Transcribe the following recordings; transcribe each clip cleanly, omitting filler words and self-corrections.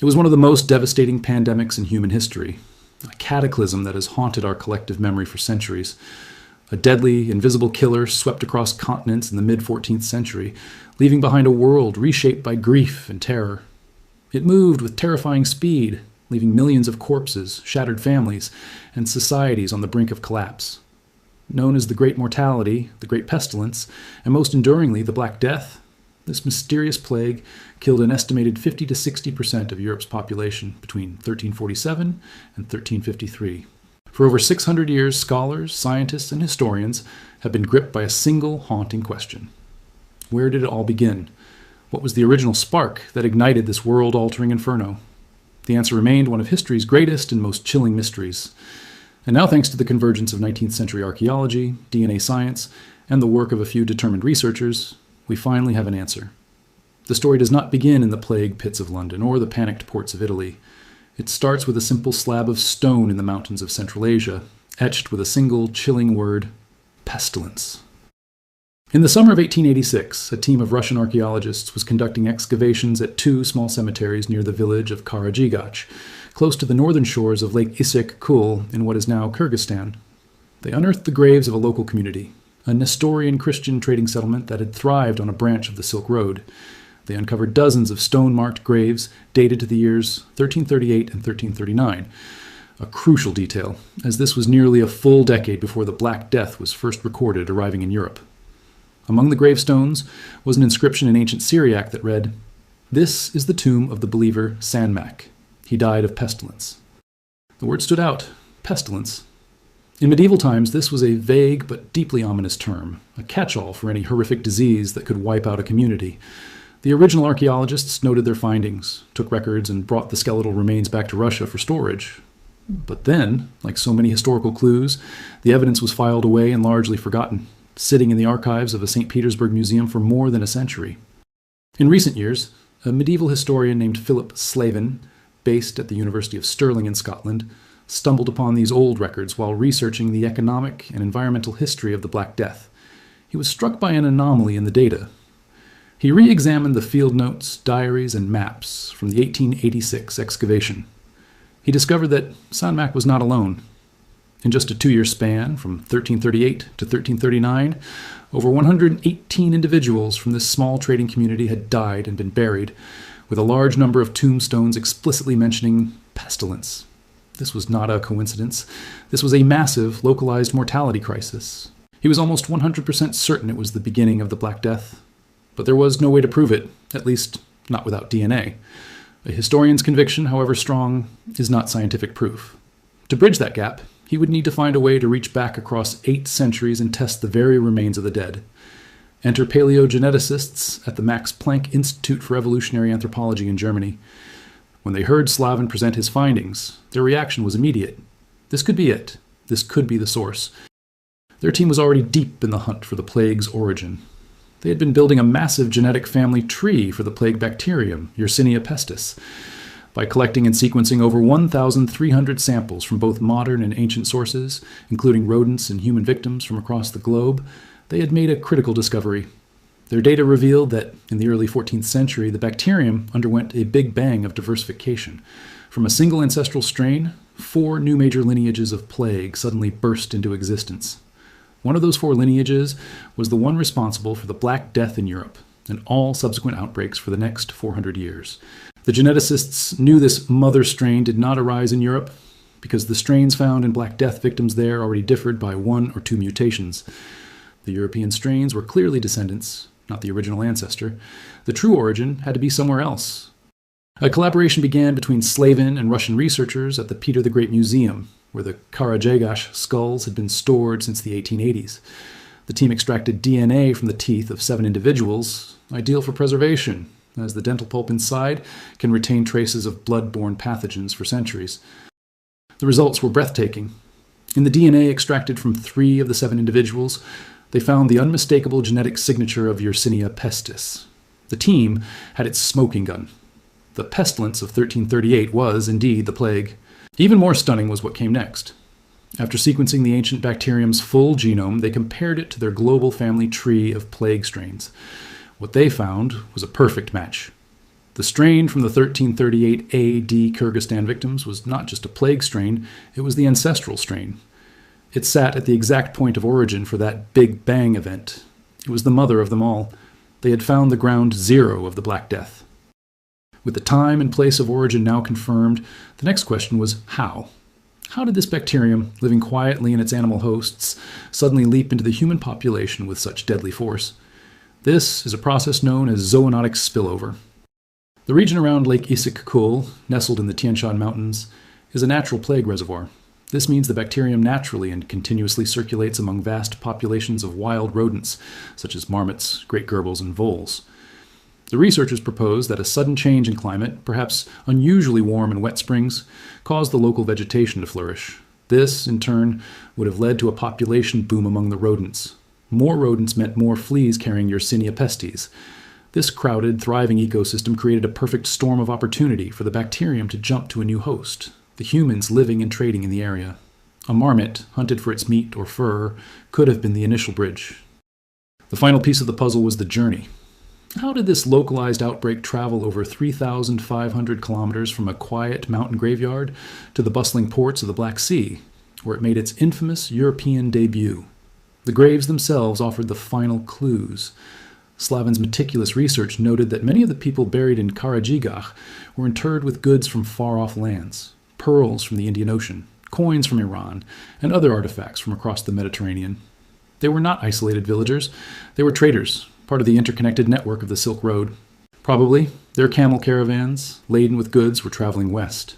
It was one of the most devastating pandemics in human history, a cataclysm that has haunted our collective memory for centuries. A deadly, invisible killer swept across continents in the mid-14th century, leaving behind a world reshaped by grief and terror. It moved with terrifying speed, leaving millions of corpses, shattered families, and societies on the brink of collapse. Known as the Great Mortality, the Great Pestilence, and most enduringly the Black Death, this mysterious plague killed an estimated 50 to 60% of Europe's population between 1347 and 1353. For over 600 years, scholars, scientists, and historians have been gripped by a single haunting question. Where did it all begin? What was the original spark that ignited this world-altering inferno? The answer remained one of history's greatest and most chilling mysteries. And now, thanks to the convergence of 19th century archaeology, DNA science, and the work of a few determined researchers, we finally have an answer. The story does not begin in the plague pits of London or the panicked ports of Italy. It starts with a simple slab of stone in the mountains of Central Asia, etched with a single chilling word: pestilence. In the summer of 1886, a team of Russian archaeologists was conducting excavations at two small cemeteries near the village of Karadzhigach, close to the northern shores of Lake Issyk-Kul in what is now Kyrgyzstan. They unearthed the graves of a local community, a Nestorian Christian trading settlement that had thrived on a branch of the Silk Road. They uncovered dozens of stone-marked graves dated to the years 1338 and 1339, a crucial detail, as this was nearly a full decade before the Black Death was first recorded arriving in Europe. Among the gravestones was an inscription in ancient Syriac that read, "This is the tomb of the believer Sanmak. He died of pestilence." The word stood out, pestilence. In medieval times, this was a vague but deeply ominous term, a catch-all for any horrific disease that could wipe out a community. The original archaeologists noted their findings, took records, and brought the skeletal remains back to Russia for storage. But then, like so many historical clues, the evidence was filed away and largely forgotten, sitting in the archives of a St. Petersburg museum for more than a century. In recent years, a medieval historian named Philip Slavin, based at the University of Stirling in Scotland, stumbled upon these old records while researching the economic and environmental history of the Black Death. He was struck by an anomaly in the data. He re-examined the field notes, diaries, and maps from the 1886 excavation. He discovered that Sanmak was not alone. In just a 2-year span, from 1338 to 1339, over 118 individuals from this small trading community had died and been buried, with a large number of tombstones explicitly mentioning pestilence. This was not a coincidence. This was a massive, localized mortality crisis. He was almost 100% certain it was the beginning of the Black Death, but there was no way to prove it, at least not without DNA. A historian's conviction, however strong, is not scientific proof. To bridge that gap, he would need to find a way to reach back across 8 centuries and test the very remains of the dead. Enter paleogeneticists at the Max Planck Institute for Evolutionary Anthropology in Germany. When they heard Slavin present his findings, their reaction was immediate. This could be it. This could be the source. Their team was already deep in the hunt for the plague's origin. They had been building a massive genetic family tree for the plague bacterium, Yersinia pestis. By collecting and sequencing over 1,300 samples from both modern and ancient sources, including rodents and human victims from across the globe, they had made a critical discovery. Their data revealed that, in the early 14th century, the bacterium underwent a big bang of diversification. From a single ancestral strain, 4 new major lineages of plague suddenly burst into existence. One of those 4 lineages was the one responsible for the Black Death in Europe and all subsequent outbreaks for the next 400 years. The geneticists knew this mother strain did not arise in Europe because the strains found in Black Death victims there already differed by 1 or 2 mutations. The European strains were clearly descendants, not the original ancestor. The true origin had to be somewhere else. A collaboration began between Slavin and Russian researchers at the Peter the Great Museum, where the Karadzhigach skulls had been stored since the 1880s. The team extracted DNA from the teeth of 7 individuals, ideal for preservation, as the dental pulp inside can retain traces of blood-borne pathogens for centuries. The results were breathtaking. In the DNA extracted from 3 of the 7 individuals, they found the unmistakable genetic signature of Yersinia pestis. The team had its smoking gun. The pestilence of 1338 was, indeed, the plague. Even more stunning was what came next. After sequencing the ancient bacterium's full genome, they compared it to their global family tree of plague strains. What they found was a perfect match. The strain from the 1338 AD Kyrgyzstan victims was not just a plague strain, it was the ancestral strain. It sat at the exact point of origin for that Big Bang event. It was the mother of them all. They had found the ground zero of the Black Death. With the time and place of origin now confirmed, the next question was how? How did this bacterium, living quietly in its animal hosts, suddenly leap into the human population with such deadly force? This is a process known as zoonotic spillover. The region around Lake Issyk-Kul, nestled in the Tian Shan Mountains, is a natural plague reservoir. This means the bacterium naturally and continuously circulates among vast populations of wild rodents, such as marmots, great gerbils, and voles. The researchers propose that a sudden change in climate, perhaps unusually warm and wet springs, caused the local vegetation to flourish. This, in turn, would have led to a population boom among the rodents. More rodents meant more fleas carrying Yersinia pestis. This crowded, thriving ecosystem created a perfect storm of opportunity for the bacterium to jump to a new host, the humans living and trading in the area. A marmot, hunted for its meat or fur, could have been the initial bridge. The final piece of the puzzle was the journey. How did this localized outbreak travel over 3,500 kilometers from a quiet mountain graveyard to the bustling ports of the Black Sea, where it made its infamous European debut? The graves themselves offered the final clues. Slavin's meticulous research noted that many of the people buried in Karadzhigah were interred with goods from far-off lands, pearls from the Indian Ocean, coins from Iran, and other artifacts from across the Mediterranean. They were not isolated villagers, they were traders, part of the interconnected network of the Silk Road. Probably, their camel caravans, laden with goods, were traveling west.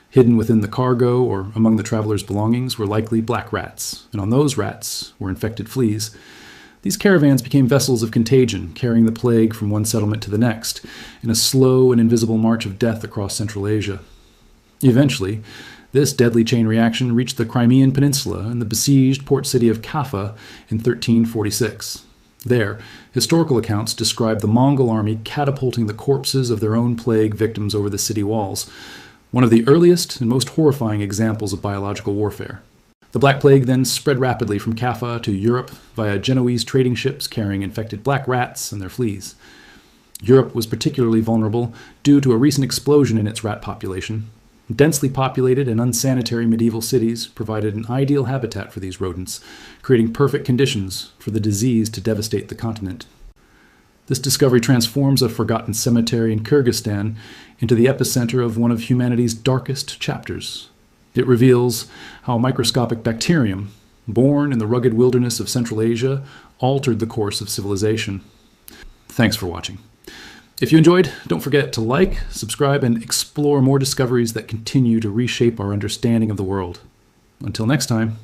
Hidden within the cargo or among the travelers' belongings were likely black rats, and on those rats were infected fleas. These caravans became vessels of contagion, carrying the plague from one settlement to the next, in a slow and invisible march of death across Central Asia. Eventually, this deadly chain reaction reached the Crimean Peninsula and the besieged port city of Kaffa in 1346. There, historical accounts describe the Mongol army catapulting the corpses of their own plague victims over the city walls, one of the earliest and most horrifying examples of biological warfare. The Black Plague then spread rapidly from Kaffa to Europe via Genoese trading ships carrying infected black rats and their fleas. Europe was particularly vulnerable due to a recent explosion in its rat population. Densely populated and unsanitary medieval cities provided an ideal habitat for these rodents, creating perfect conditions for the disease to devastate the continent. This discovery transforms a forgotten cemetery in Kyrgyzstan into the epicenter of one of humanity's darkest chapters. It reveals how a microscopic bacterium, born in the rugged wilderness of Central Asia, altered the course of civilization. Thanks for watching. If you enjoyed, don't forget to like, subscribe, and explore more discoveries that continue to reshape our understanding of the world. Until next time.